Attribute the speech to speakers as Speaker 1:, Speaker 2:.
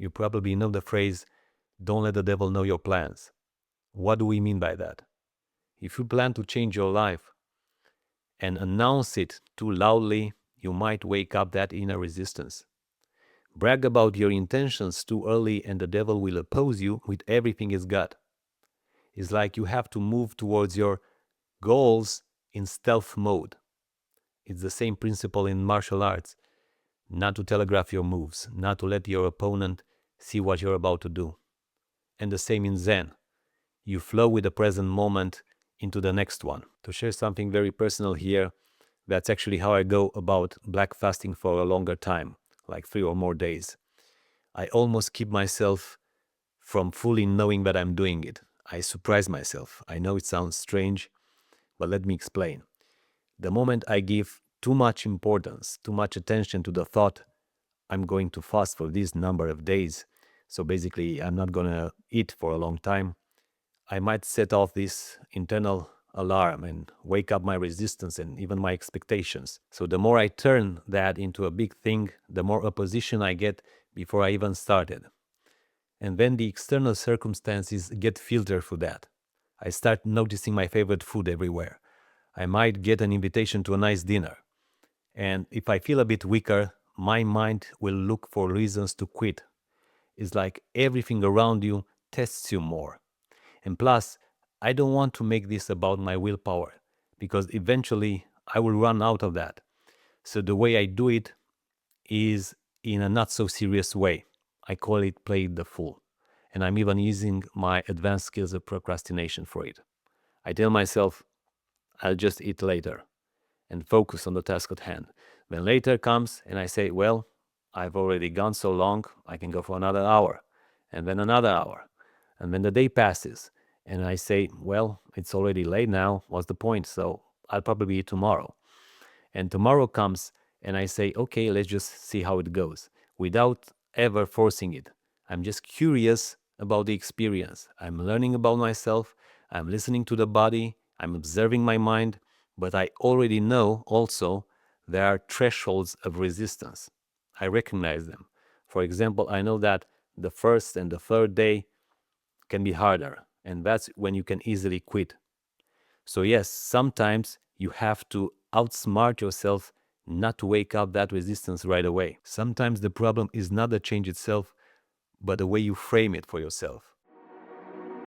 Speaker 1: You probably know the phrase, don't let the devil know your plans. What do we mean by that? If you plan to change your life and announce it too loudly, you might wake up that inner resistance. Brag about your intentions too early and the devil will oppose you with everything he's got. It's like you have to move towards your goals in stealth mode. It's the same principle in martial arts. Not to telegraph your moves, not to let your opponent see what you're about to do. And the same in Zen. You flow with the present moment into the next one. To share something very personal here, that's actually how I go about black fasting for a longer time, like 3 or more days. I almost keep myself from fully knowing that I'm doing it. I surprise myself. I know it sounds strange, but let me explain. The moment I give too much importance, too much attention to the thought, I'm going to fast for this number of days, so basically I'm not going to eat for a long time, I might set off this internal alarm and wake up my resistance and even my expectations. So the more I turn that into a big thing, the more opposition I get before I even started. And then the external circumstances get filtered through that. I start noticing my favorite food everywhere. I might get an invitation to a nice dinner. And if I feel a bit weaker, my mind will look for reasons to quit. It's like everything around you tests you more. And plus, I don't want to make this about my willpower, because eventually I will run out of that. So the way I do it is in a not so serious way. I call it play the fool. And I'm even using my advanced skills of procrastination for it. I tell myself, I'll just eat later and focus on the task at hand. When later comes and I say, well, I've already gone so long, I can go for another hour, and then another hour. And then the day passes and I say, well, it's already late now, what's the point? So I'll probably eat tomorrow. And tomorrow comes and I say, okay, let's just see how it goes, without ever forcing it. I'm just curious about the experience. I'm learning about myself. I'm listening to the body. I'm observing my mind. But I already know also there are thresholds of resistance. I recognize them. For example, I know that the first and the third day can be harder, and that's when you can easily quit. So yes, sometimes you have to outsmart yourself not to wake up that resistance right away. Sometimes the problem is not the change itself, but the way you frame it for yourself.